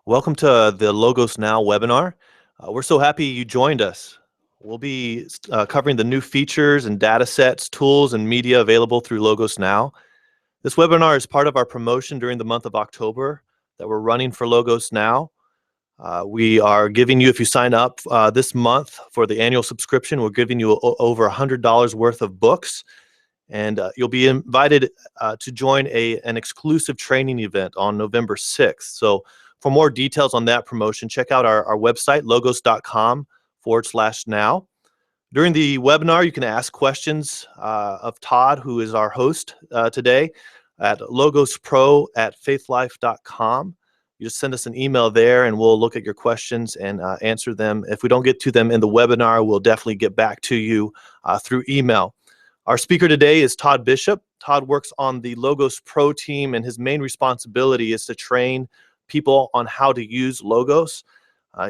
Welcome to the Logos Now webinar. We're so happy you joined us. We'll be covering the new features and data sets, tools, and media available through Logos Now. This webinar is part of our promotion during the month of October that we're running for Logos Now. We are giving you, if you sign up this month for the annual subscription, we're giving you over $100 worth of books. And you'll be invited to join an exclusive training event on November 6th. So for more details on that promotion, check out our website, logos.com/now. During the webinar, you can ask questions of Todd, who is our host today, at logospro@faithlife.com. You just send us an email there and we'll look at your questions and answer them. If we don't get to them in the webinar, we'll definitely get back to you through email. Our speaker today is Todd Bishop. Todd works on the Logos Pro team, and his main responsibility is to train people on how to use Logos,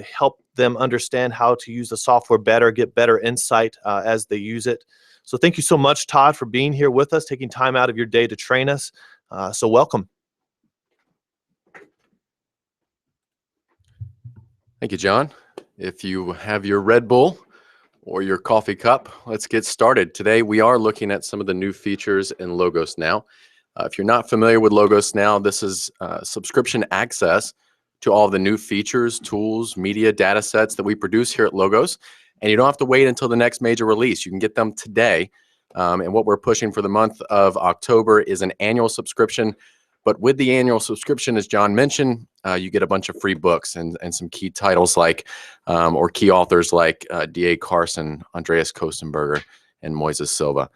help them understand how to use the software better, get better insight as they use it. So thank you so much, Todd, for being here with us, taking time out of your day to train us. So welcome. Thank you, John. If you have your Red Bull or your coffee cup, let's get started. Today, we are looking at some of the new features in Logos Now. If you're not familiar with Logos Now, this is subscription access to all of the new features, tools, media, data sets that we produce here at Logos. And you don't have to wait until the next major release. You can get them today. And what we're pushing for the month of October is an annual subscription. But with the annual subscription, as John mentioned, you get a bunch of free books and some key titles like, or key authors like D.A. Carson, Andreas Kostenberger, and Moises Silva.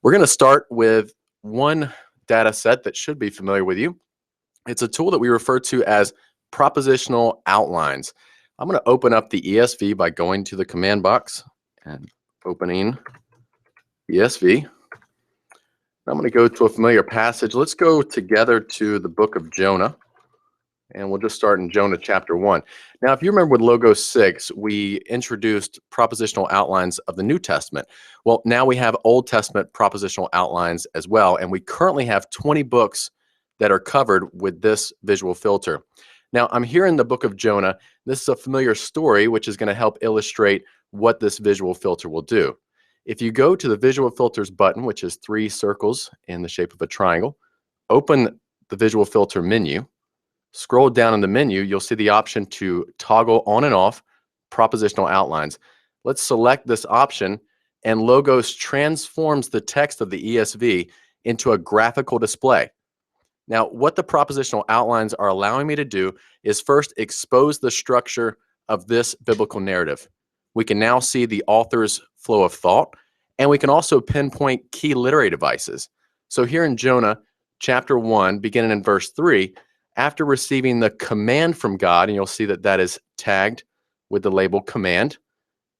We're going to start with one data set that should be familiar with you. It's a tool that we refer to as propositional outlines. I'm going to open up the ESV by going to the command box and opening ESV. I'm going to go to a familiar passage. Let's go together to the book of Jonah, and we'll just start in Jonah chapter 1. Now, if you remember with Logos 6, we introduced propositional outlines of the New Testament. Well, now we have Old Testament propositional outlines as well, and we currently have 20 books that are covered with this visual filter. Now, I'm here in the book of Jonah. This is a familiar story, which is going to help illustrate what this visual filter will do. If you go to the Visual Filters button, which is 3 circles in the shape of a triangle, open the Visual Filter menu, scroll down in the menu, you'll see the option to toggle on and off propositional outlines. Let's select this option, and Logos transforms the text of the ESV into a graphical display. Now, what the propositional outlines are allowing me to do is first expose the structure of this biblical narrative. We can now see the author's flow of thought, and we can also pinpoint key literary devices. So here in Jonah chapter 1, beginning in verse 3, after receiving the command from God, and you'll see that that is tagged with the label command.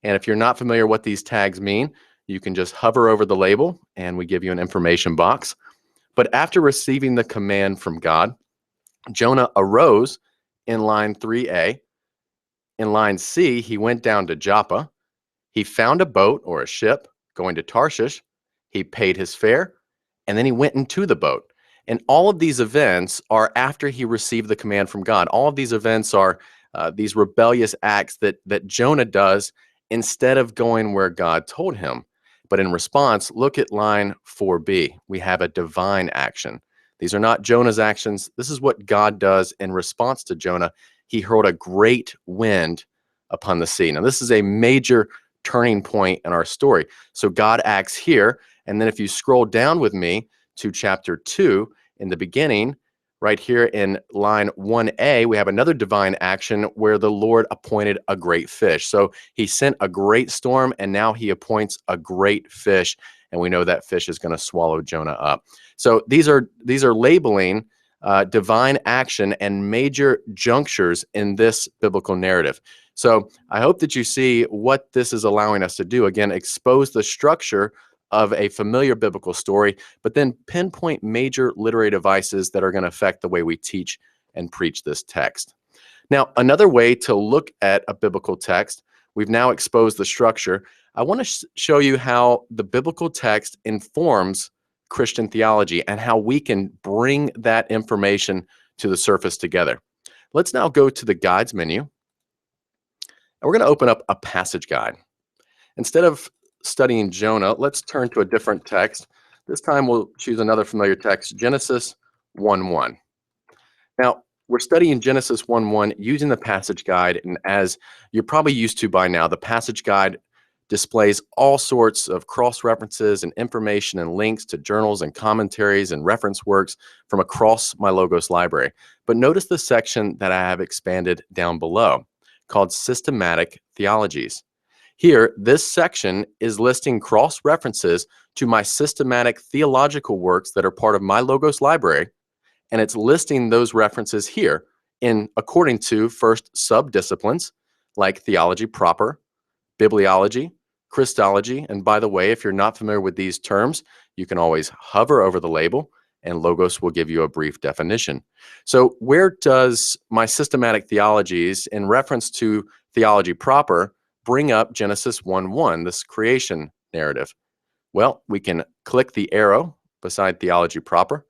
And if you're not familiar what these tags mean, you can just hover over the label and we give you an information box. But after receiving the command from God, Jonah arose in line 3a. In line C, he went down to Joppa. He found a boat or a ship going to Tarshish. He paid his fare, and then he went into the boat. And all of these events are after he received the command from God. All of these events are these rebellious acts that Jonah does instead of going where God told him. But in response, look at line 4b. We have a divine action. These are not Jonah's actions. This is what God does in response to Jonah. He hurled a great wind upon the sea. Now, this is a major turning point in our story. So God acts here. And then if you scroll down with me to chapter 2, in the beginning, right here in line 1a, we have another divine action where the Lord appointed a great fish. So he sent a great storm, and now he appoints a great fish. And we know that fish is going to swallow Jonah up. So these are labeling divine action and major junctures in this biblical narrative. So I hope that you see what this is allowing us to do. Again, expose the structure of a familiar biblical story, but then pinpoint major literary devices that are going to affect the way we teach and preach this text. Now, another way to look at a biblical text, we've now exposed the structure. I want to show you how the biblical text informs Christian theology and how we can bring that information to the surface together. Let's now go to the Guides menu, and we're going to open up a passage guide. Instead of studying Jonah, let's turn to a different text. This time we'll choose another familiar text, Genesis 1:1. Now, we're studying Genesis 1:1 using the passage guide, and as you're probably used to by now, the passage guide displays all sorts of cross-references and information and links to journals and commentaries and reference works from across my Logos library. But notice the section that I have expanded down below, called Systematic Theologies. Here, this section is listing cross-references to my systematic theological works that are part of my Logos library, and it's listing those references here in according to first sub-disciplines like theology proper, bibliology, Christology, and by the way, if you're not familiar with these terms, you can always hover over the label and Logos will give you a brief definition. So where does my systematic theologies in reference to theology proper bring up Genesis 1:1, this creation narrative? Well, we can click the arrow beside theology proper,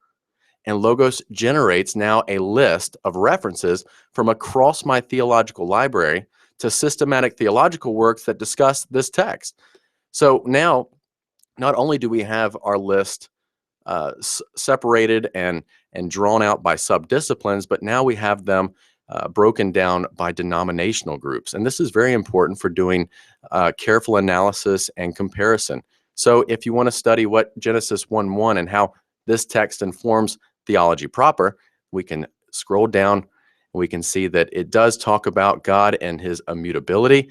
and Logos generates now a list of references from across my theological library to systematic theological works that discuss this text. So now, not only do we have our list separated and drawn out by sub-disciplines, but now we have them broken down by denominational groups. And this is very important for doing careful analysis and comparison. So if you want to study what Genesis 1:1 and how this text informs theology proper, we can scroll down and we can see that it does talk about God and his immutability,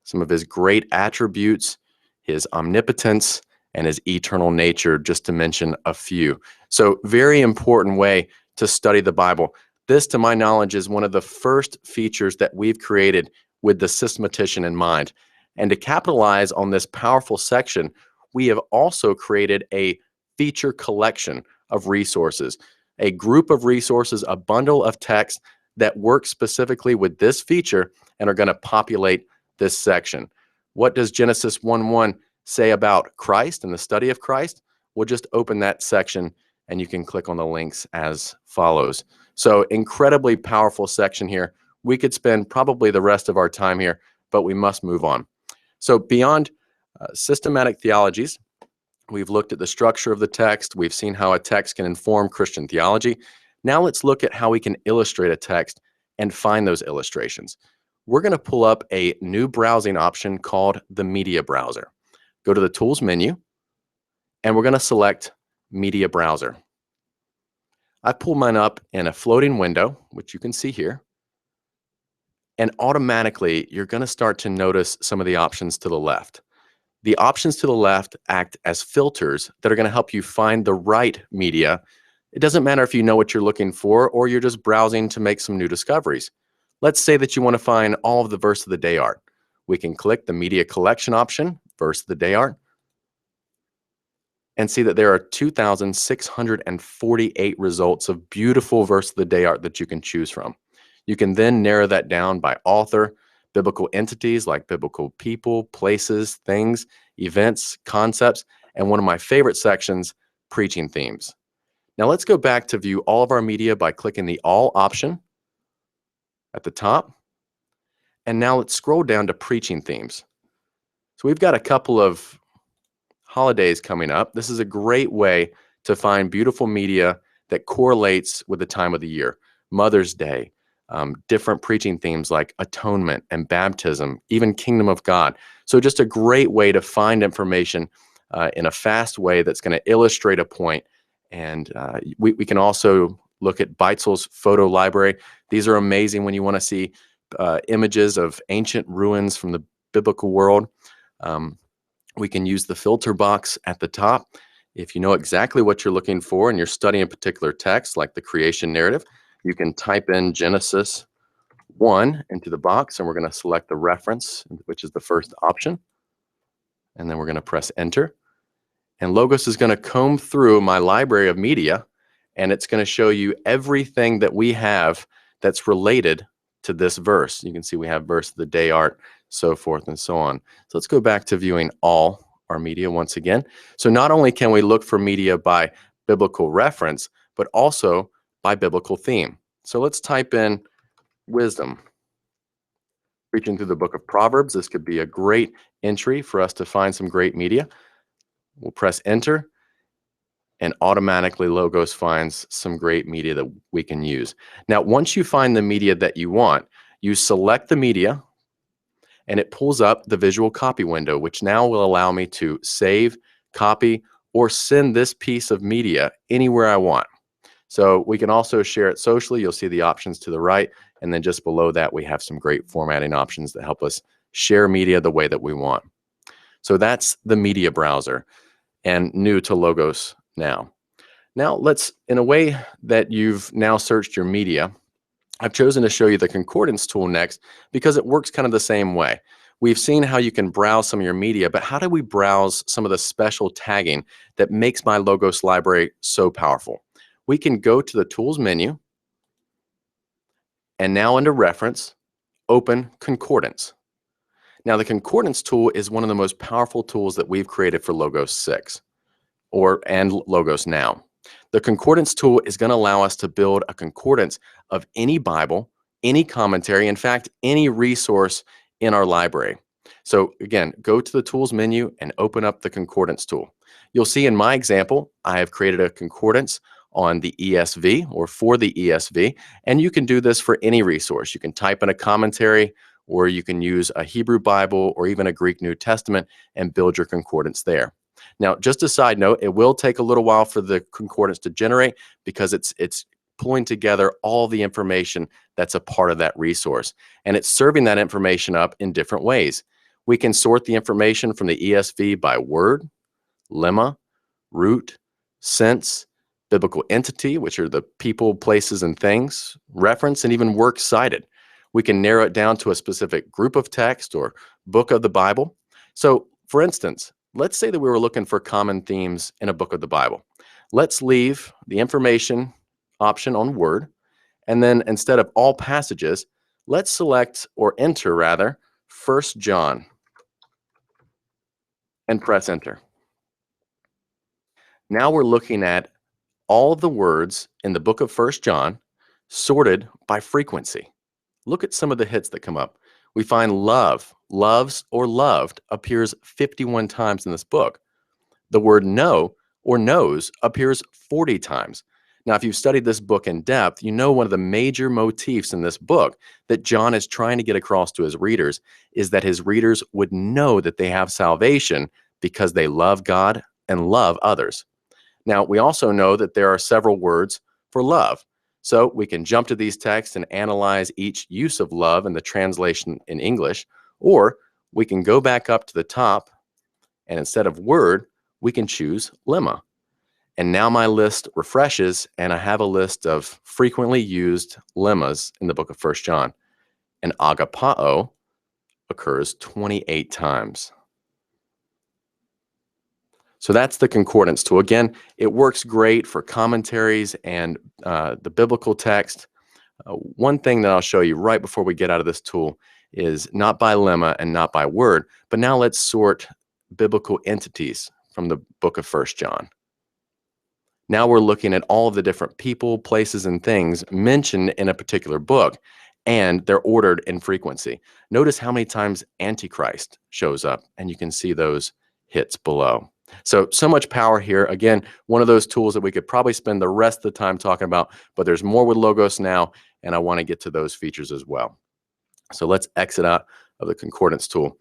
some of his great attributes, his omnipotence, and his eternal nature, just to mention a few. So very important way to study the Bible. This, to my knowledge, is one of the first features that we've created with the systematician in mind. And to capitalize on this powerful section, we have also created a feature collection of resources, a group of resources, a bundle of text that work specifically with this feature and are going to populate this section. What does Genesis 1:1 say about Christ and the study of Christ? We'll just open that section and you can click on the links as follows. So incredibly powerful section here. We could spend probably the rest of our time here, but we must move on. So beyond systematic theologies, we've looked at the structure of the text. We've seen how a text can inform Christian theology. Now let's look at how we can illustrate a text and find those illustrations. We're going to pull up a new browsing option called the Media Browser. Go to the Tools menu, and we're going to select Media Browser. I pull mine up in a floating window, which you can see here. And automatically, you're going to start to notice some of the options to the left. The options to the left act as filters that are going to help you find the right media. It doesn't matter if you know what you're looking for or you're just browsing to make some new discoveries. Let's say that you want to find all of the Verse of the Day art. We can click the Media Collection option, Verse of the Day art, and see that there are 2,648 results of beautiful Verse of the Day art that you can choose from. You can then narrow that down by author, biblical entities like biblical people, places, things, events, concepts, and one of my favorite sections, preaching themes. Now let's go back to view all of our media by clicking the All option at the top. And now let's scroll down to preaching themes. So we've got a couple of holidays coming up. This is a great way to find beautiful media that correlates with the time of the year. Mother's Day, different preaching themes like atonement and baptism, even kingdom of God. So just a great way to find information in a fast way that's going to illustrate a point. And we can also look at Beitzel's photo library. These are amazing when you want to see images of ancient ruins from the biblical world. We can use the filter box at the top. If you know exactly what you're looking for and you're studying a particular text like the creation narrative, you can type in Genesis 1 into the box, and we're going to select the reference, which is the first option. And then we're going to press enter. And Logos is going to comb through my library of media, and it's going to show you everything that we have that's related to this verse. You can see we have Verse of the Day art, so forth and so on. So let's go back to viewing all our media once again. So not only can we look for media by biblical reference, but also by biblical theme. So let's type in wisdom. Reaching through the book of Proverbs, this could be a great entry for us to find some great media. We'll press enter, and automatically Logos finds some great media that we can use. Now, once you find the media that you want, you select the media, and it pulls up the visual copy window, which now will allow me to save, copy, or send this piece of media anywhere I want. So we can also share it socially. You'll see the options to the right. And then just below that, we have some great formatting options that help us share media the way that we want. So that's the media browser and new to Logos now. Now let's, in a way that you've now searched your media, I've chosen to show you the Concordance tool next because it works kind of the same way. We've seen how you can browse some of your media, but how do we browse some of the special tagging that makes my Logos library so powerful? We can go to the Tools menu, and now under Reference, open Concordance. Now the Concordance tool is one of the most powerful tools that we've created for Logos 6 and Logos Now. The Concordance tool is going to allow us to build a concordance of any Bible, any commentary, in fact, any resource in our library. So again, go to the Tools menu and open up the Concordance tool. You'll see in my example, I have created a concordance on the ESV or for the ESV, and you can do this for any resource. You can type in a commentary, or you can use a Hebrew Bible or even a Greek New Testament and build your concordance there. Now, just a side note, it will take a little while for the concordance to generate because it's pulling together all the information that's a part of that resource. And it's serving that information up in different ways. We can sort the information from the ESV by word, lemma, root, sense, biblical entity, which are the people, places, and things, reference, and even works cited. We can narrow it down to a specific group of text or book of the Bible. So, for instance, let's say that we were looking for common themes in a book of the Bible. Let's leave the information option on Word, and then instead of all passages, let's select, or enter rather, 1 John and press enter. Now we're looking at all of the words in the book of 1 John sorted by frequency. Look at some of the hits that come up. We find love, loves, or loved appears 51 times in this book. The word know or knows appears 40 times. Now, if you've studied this book in depth, you know one of the major motifs in this book that John is trying to get across to his readers is that his readers would know that they have salvation because they love God and love others. Now, we also know that there are several words for love. So we can jump to these texts and analyze each use of love in the translation in English, or we can go back up to the top, and instead of word, we can choose lemma. And now my list refreshes, and I have a list of frequently used lemmas in the book of 1 John. And agapao occurs 28 times. So that's the concordance tool. Again, it works great for commentaries and the biblical text. One thing that I'll show you right before we get out of this tool is not by lemma and not by word, but now let's sort biblical entities from the book of 1 John. Now we're looking at all of the different people, places, and things mentioned in a particular book, and they're ordered in frequency. Notice how many times Antichrist shows up, and you can see those hits below. So much power here. Again, one of those tools that we could probably spend the rest of the time talking about, but there's more with Logos Now, and I want to get to those features as well. So let's exit out of the concordance tool.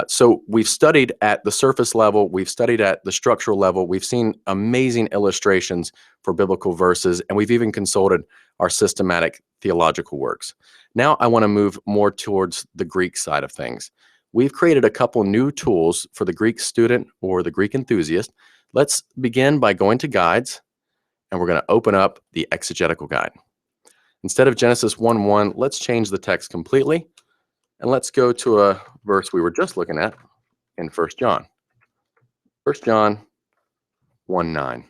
So we've studied at the surface level, we've studied at the structural level, we've seen amazing illustrations for biblical verses, and we've even consulted our systematic theological works. Now I want to move more towards the Greek side of things. We've created a couple new tools for the Greek student or the Greek enthusiast. Let's begin by going to Guides, and we're going to open up the Exegetical Guide. Instead of Genesis 1:1, let's change the text completely, and let's go to a verse we were just looking at in 1 John. 1 John 1:9.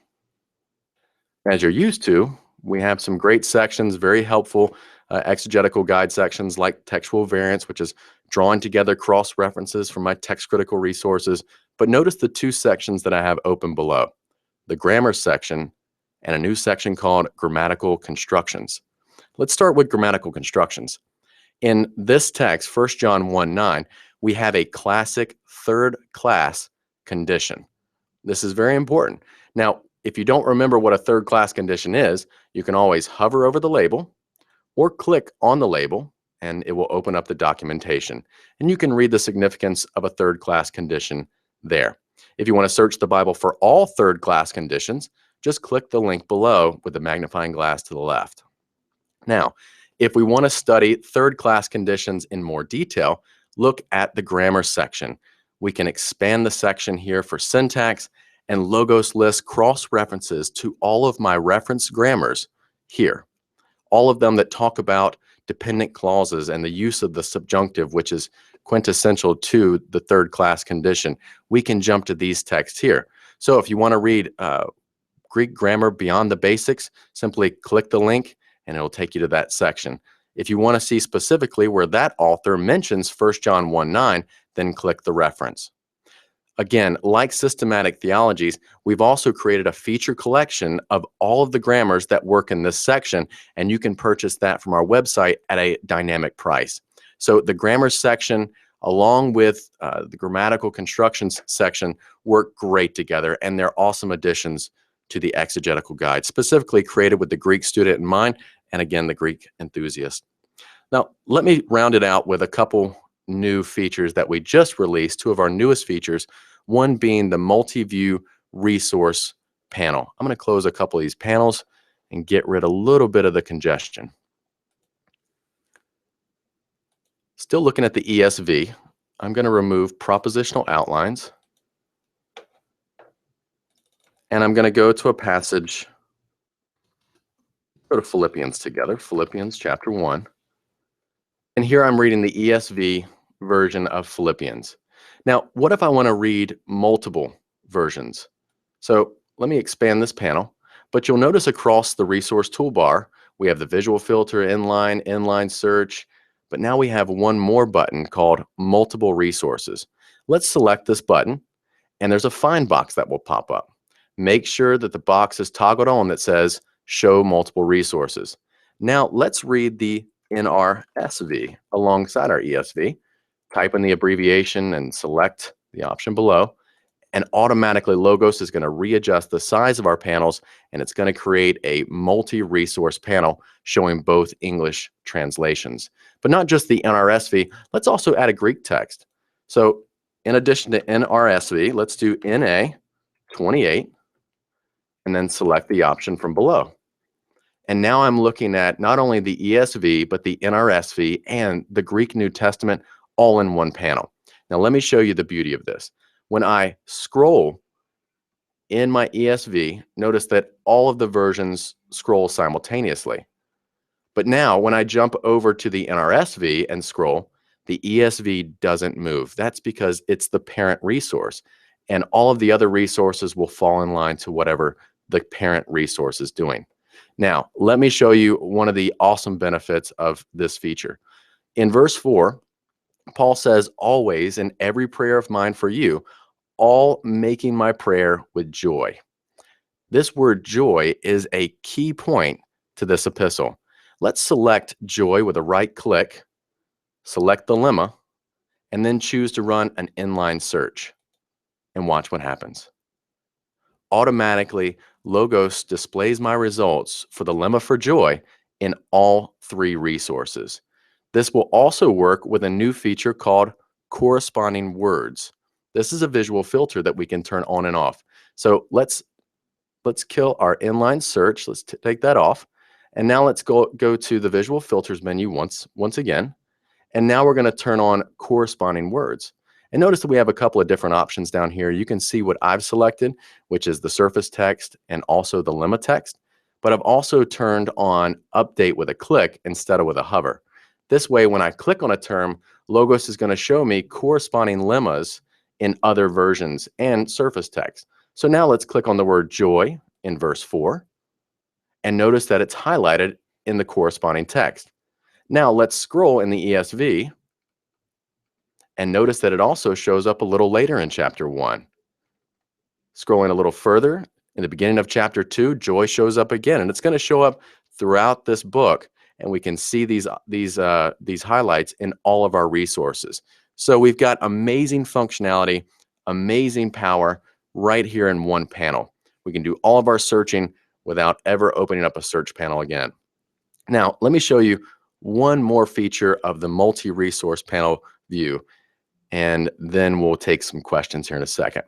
As you're used to, we have some great sections, very helpful exegetical guide sections like textual variants, which is drawing together cross references from my text critical resources. But notice the two sections that I have open below, the grammar section and a new section called grammatical constructions. Let's start with grammatical constructions. In this text, 1 John 1:9, we have a classic third class condition. This is very important. Now, if you don't remember what a third class condition is, you can always hover over the label or click on the label and it will open up the documentation. And you can read the significance of a third class condition there. If you want to search the Bible for all third class conditions, just click the link below with the magnifying glass to the left. Now, if we want to study third class conditions in more detail, look at the grammar section. We can expand the section here for syntax, and Logos lists cross references to all of my reference grammars here. All of them that talk about dependent clauses and the use of the subjunctive, which is quintessential to the third class condition. We can jump to these texts here. So if you want to read Greek grammar beyond the basics, simply click the link and it'll take you to that section. If you want to see specifically where that author mentions 1 John 1:9, then click the reference. Again, like systematic theologies, we've also created a feature collection of all of the grammars that work in this section, and you can purchase that from our website at a dynamic price. So the grammar section, along with the grammatical constructions section, work great together, and they're awesome additions to the exegetical guide, specifically created with the Greek student in mind, and again, the Greek enthusiast. Now, let me round it out with a couple new features that we just released, two of our newest features, one being the multi-view resource panel. I'm going to close a couple of these panels and get rid of a little bit of the congestion. Still looking at the ESV, I'm going to remove propositional outlines, and I'm going to go to a passage, go to Philippians together, Philippians chapter 1. And here I'm reading the ESV version of Philippians. Now, what if I want to read multiple versions? So let me expand this panel, but you'll notice across the resource toolbar, we have the visual filter, inline search, but now we have one more button called multiple resources. Let's select this button, and there's a find box that will pop up. Make sure that the box is toggled on that says show multiple resources. Now let's read the NRSV alongside our ESV. Type in the abbreviation and select the option below, and automatically Logos is going to readjust the size of our panels, and it's going to create a multi-resource panel showing both English translations. But not just the NRSV, let's also add a Greek text. So in addition to NRSV, let's do NA 28 and then select the option from below. And now I'm looking at not only the ESV, but the NRSV and the Greek New Testament all in one panel. Now let me show you the beauty of this. When I scroll in my ESV, notice that all of the versions scroll simultaneously. But now when I jump over to the NRSV and scroll, the ESV doesn't move. That's because it's the parent resource, and all of the other resources will fall in line to whatever the parent resource is doing. Now, let me show you one of the awesome benefits of this feature. In verse 4, Paul says, always in every prayer of mine for you, all making my prayer with joy. This word joy is a key point to this epistle. Let's select joy with a right click, select the lemma, and then choose to run an inline search. And watch what happens. Automatically, Logos displays my results for the lemma for joy in all three resources. This will also work with a new feature called corresponding words. This is a visual filter that we can turn on and off. So let's kill our inline search. Let's take that off. And now let's go to the visual filters menu once again. And now we're going to turn on corresponding words. And notice that we have a couple of different options down here. You can see what I've selected, which is the surface text and also the lemma text. But I've also turned on update with a click instead of with a hover. This way, when I click on a term, Logos is going to show me corresponding lemmas in other versions and surface text. So now let's click on the word joy in verse 4. And notice that it's highlighted in the corresponding text. Now let's scroll in the ESV. And notice that it also shows up a little later in chapter 1. Scrolling a little further, in the beginning of chapter 2, joy shows up again. And it's going to show up throughout this book. and we can see these highlights in all of our resources. So we've got amazing functionality, amazing power right here in one panel. We can do all of our searching without ever opening up a search panel again. Now, let me show you one more feature of the multi-resource panel view, and then we'll take some questions here in a second.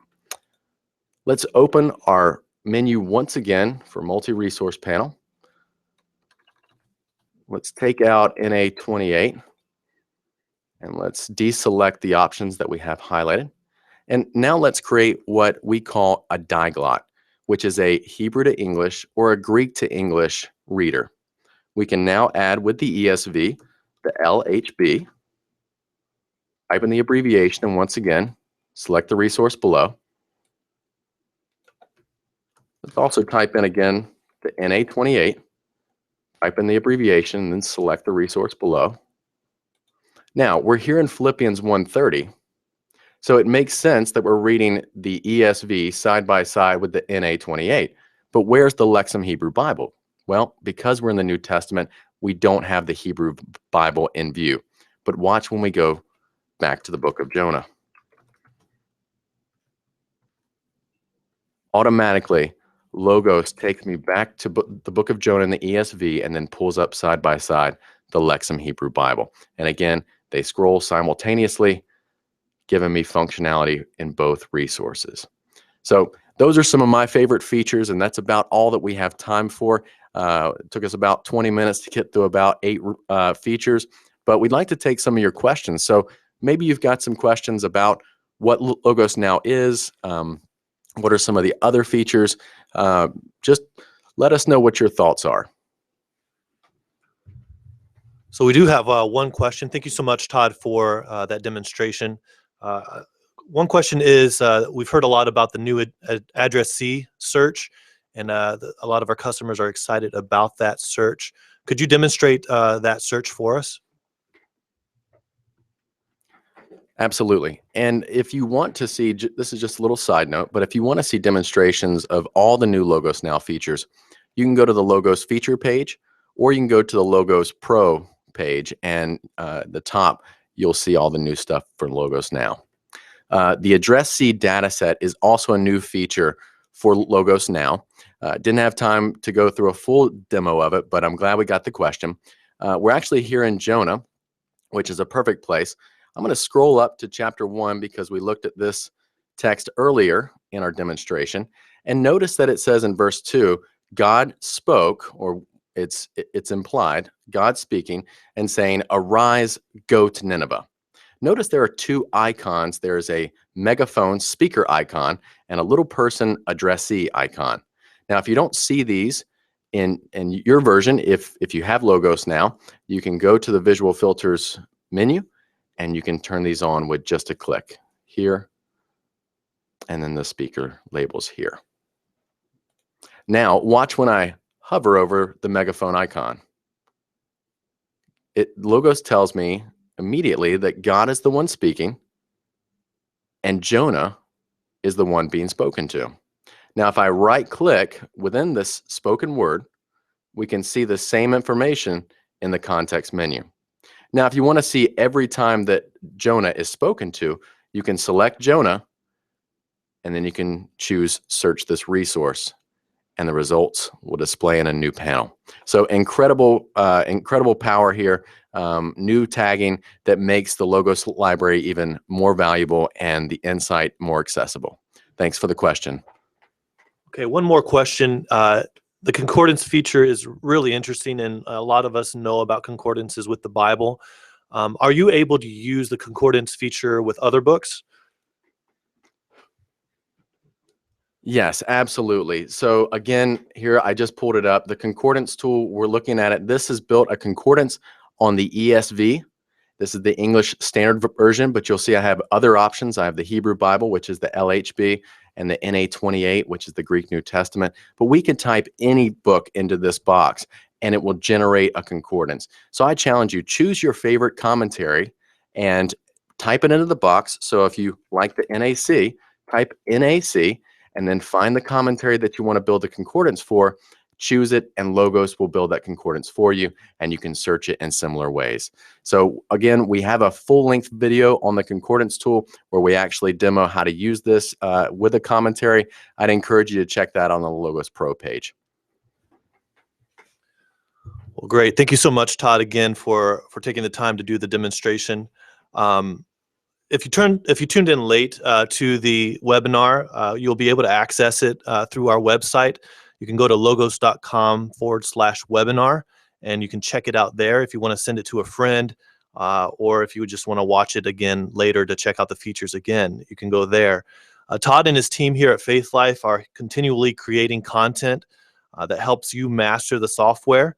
Let's open our menu once again for multi-resource panel. Let's take out NA28, and let's deselect the options that we have highlighted. And now let's create what we call a diglot, which is a Hebrew to English or a Greek to English reader. We can now add with the ESV, the LHB, type in the abbreviation, and once again, select the resource below. Let's also type in again the NA28, type in the abbreviation, and then select the resource below. Now, we're here in Philippians 1:30, so it makes sense that we're reading the ESV side by side with the NA28. But where's the Lexham Hebrew Bible? Well, because we're in the New Testament, we don't have the Hebrew Bible in view. But watch when we go back to the book of Jonah. Automatically, Logos takes me back to the book of Jonah in the ESV and then pulls up side by side the Lexham Hebrew Bible. And again, they scroll simultaneously, giving me functionality in both resources. So those are some of my favorite features, and that's about all that we have time for. It took us about 20 minutes to get through about 8 features, but we'd like to take some of your questions. So maybe you've got some questions about what Logos Now is, what are some of the other features. Just let us know what your thoughts are. So we do have one question. Thank you so much, Todd, for that demonstration. One question is, we've heard a lot about the new addressee search, and a lot of our customers are excited about that search. Could you demonstrate that search for us? Absolutely. And if you want to see, this is just a little side note, but if you want to see demonstrations of all the new Logos Now features, you can go to the Logos feature page, or you can go to the Logos Pro page, and at the top, you'll see all the new stuff for Logos Now. The addressee data set is also a new feature for Logos Now. Didn't have time to go through a full demo of it, but I'm glad we got the question. We're actually here in Jonah, which is a perfect place. I'm going to scroll up to chapter 1 because we looked at this text earlier in our demonstration. And notice that it says in verse 2, God spoke, or it's implied, God speaking and saying, arise, go to Nineveh. Notice there are 2 icons. There's a megaphone speaker icon and a little person addressee icon. Now, if you don't see these in your version, if you have Logos Now, you can go to the visual filters menu and you can turn these on with just a click here, and then the speaker labels here. Now, watch when I hover over the megaphone icon. Logos tells me immediately that God is the one speaking and Jonah is the one being spoken to. Now, if I right click within this spoken word, we can see the same information in the context menu. Now, if you want to see every time that Jonah is spoken to, you can select Jonah and then you can choose search this resource, and the results will display in a new panel. So incredible power here, new tagging that makes the Logos library even more valuable and the insight more accessible. Thanks for the question. Okay, one more question. The concordance feature is really interesting, and a lot of us know about concordances with the Bible. Are you able to use the concordance feature with other books? Yes, absolutely. So again, here I just pulled it up. The Concordance Tool, we're looking at it. This has built a concordance on the ESV. This is the English Standard Version, but you'll see I have other options. I have the Hebrew Bible, which is the LHB, and the NA28, which is the Greek New Testament. But we can type any book into this box, and it will generate a concordance. So I challenge you, choose your favorite commentary and type it into the box. So if you like the NAC, type NAC, and then find the commentary that you want to build a concordance for. choose it, and Logos will build that concordance for you, and you can search it in similar ways. So again, we have a full-length video on the Concordance tool where we actually demo how to use this with a commentary. I'd encourage you to check that on the Logos Pro page. Well, great. Thank you so much, Todd, again for taking the time to do the demonstration. If you tuned in late to the webinar, you'll be able to access it through our website. You can go to logos.com/webinar, and you can check it out there if you want to send it to a friend, or if you just want to watch it again later to check out the features again, you can go there. Todd and his team here at Faith Life are continually creating content that helps you master the software.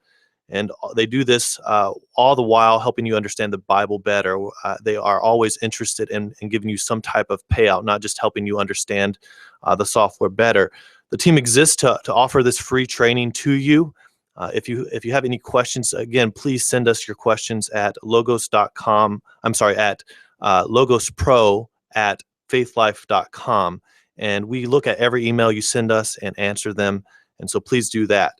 And they do this all the while helping you understand the Bible better. They are always interested in giving you some type of payout, not just helping you understand the software better. The team exists to offer this free training to you. If you have any questions, again, please send us your questions at logospro at faithlife.com. And we look at every email you send us and answer them. And so please do that.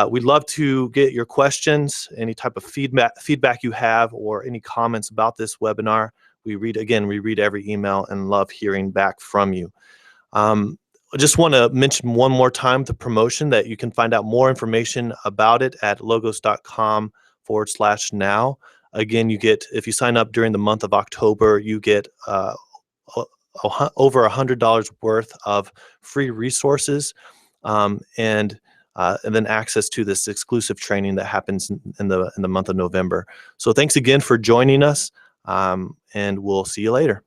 We'd love to get your questions, any type of feedback you have, or any comments about this webinar. We read every email and love hearing back from you. I just want to mention one more time the promotion that you can find out more information about it at logos.com/now. Again, you get, if you sign up during the month of October, you get over $100 worth of free resources, and then access to this exclusive training that happens in the month of November. So thanks again for joining us, and we'll see you later.